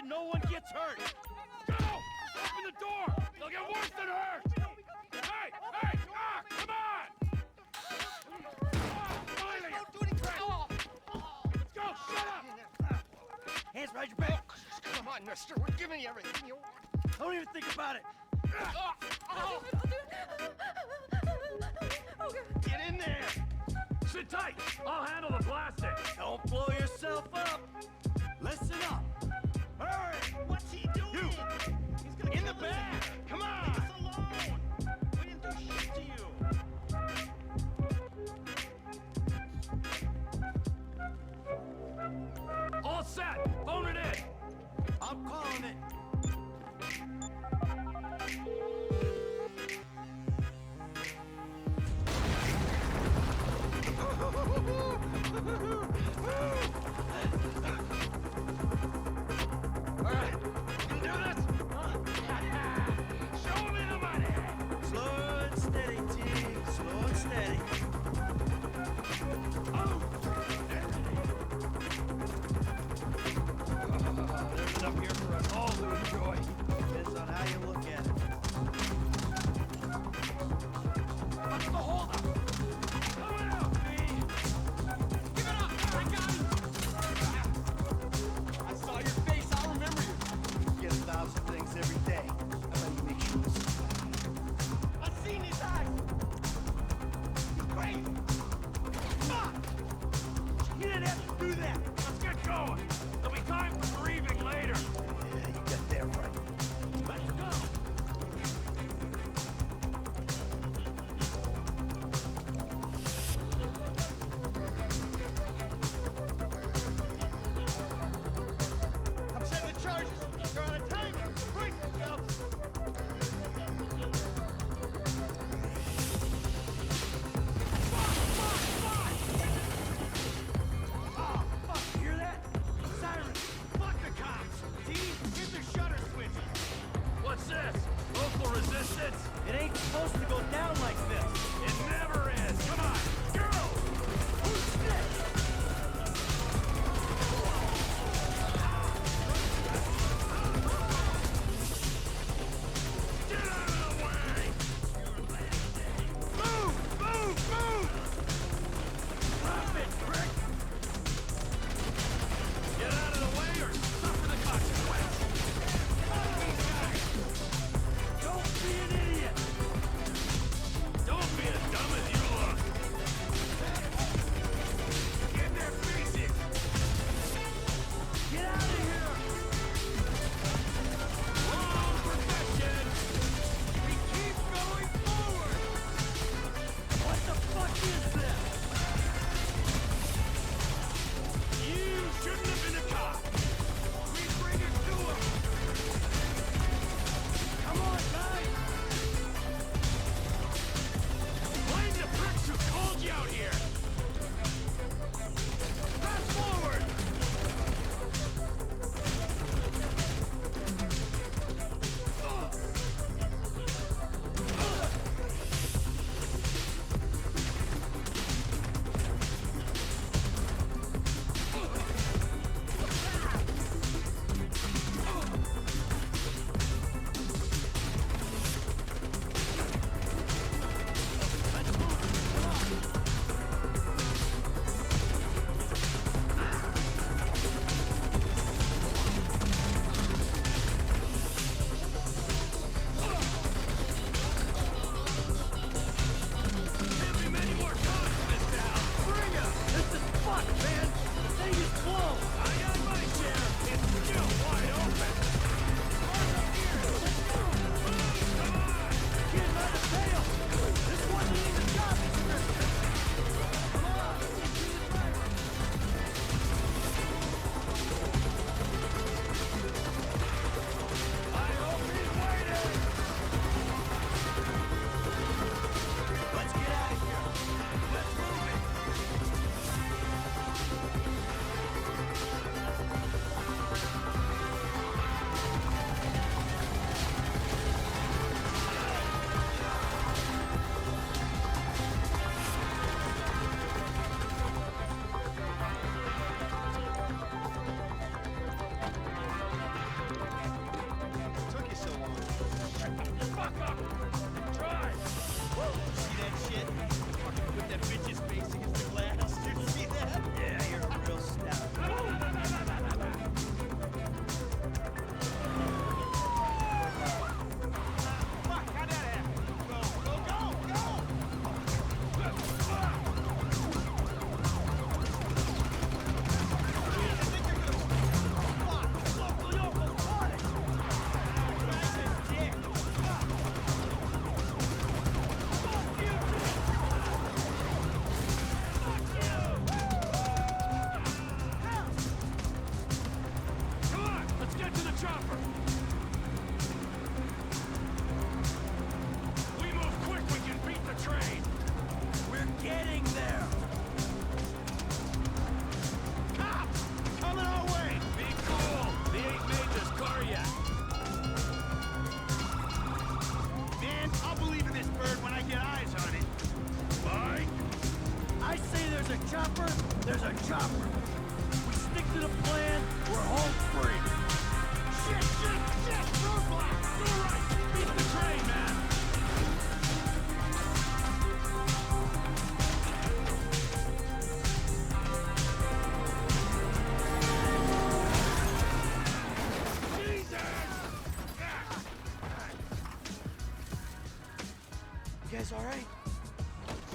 attention, no one gets hurt. Go! Open the door! They'll get worse than hurt! Hey! Hey! Ah! Come on! Finally! Don't do anything! Let's go! Shut up! Hands behind your back. Come on, mister. We're giving you everything you want. Don't even think about it. Get in there. Sit tight! I'll handle the plastic! Don't blow yourself up. Listen up. Hurry. What's he doing? You. He's gonna In the kill us. back. Come on. Leave us alone. We didn't do shit to you. All set! Phone it in! I'm calling it. Alright, you can do this? Show me the money! Slow and steady, T. Slow and steady. Oh! There's enough here for us all to enjoy. Depends on how you look at it. What's the holdup? Coming out, B! Give it up! I got it! I saw your face. I'll remember you. You get 1,000 things every day. How about you make sure this is I've seen his eyes. You crazy? Fuck! You didn't have to do that. Let's get going! There'll be time for grieving later! Yeah, you got that right. Let's go! I'm setting the charges. You're out of time. Brace yourselves. Oh, fuck, you hear that? Sirens. Fuck the cops. T, hit the shutter switch. What's this? Local resistance? It ain't supposed to go down like this. It never is! Come on! Go! Who's next? Get out of the way! Move! Move! Move! Drop it, prick! Get out of the way or suffer the consequence! Don't be an idiot! Don't be as dumb as There's our chopper. We stick to the plan, we're home free. Shit! Roadblock! To the right! Beat the train, man! You guys alright?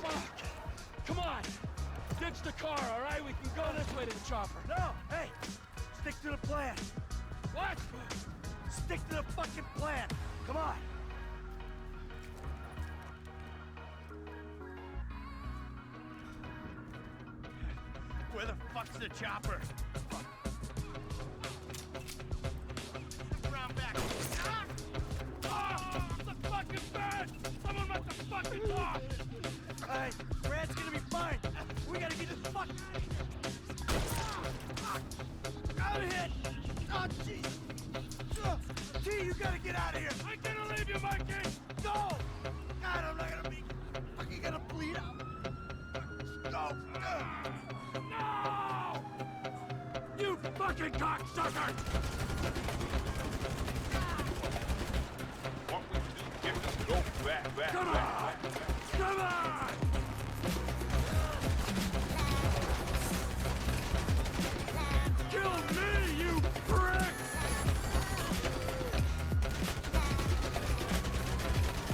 Fuck! Come on! Ditch the car, alright? We can go this way to the chopper. No! Hey! Stick to the plan. What? Stick to the fucking plan. Come on. Where the fuck's the chopper? Round back. Ah! The fucking bed! Someone must have fucking talk! Hey, Brad's gonna be fine. We gotta get this fuck out of here. Oh, jeez. T, you gotta get out of here. I'm gonna leave you, Mikey! Go! God, I'm not gonna be fucking gonna bleed out. Go! No! You fucking cocksucker! What we do, get this go back. Come on! Come on! Kill me, you prick!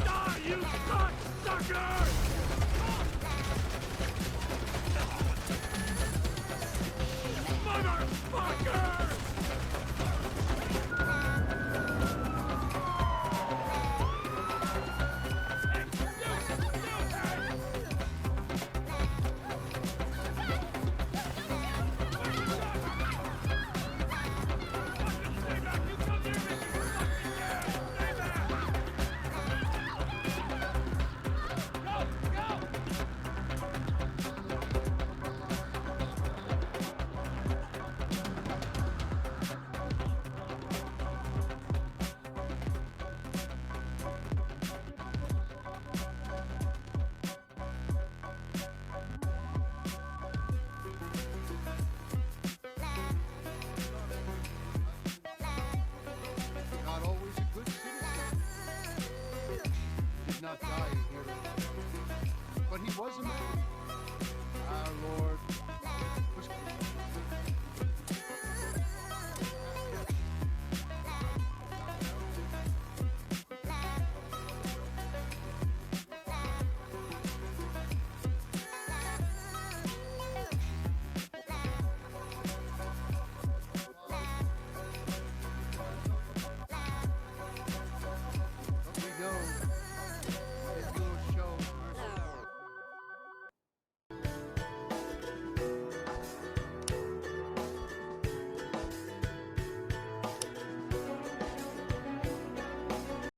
Die, you cocksucker! Motherfucker!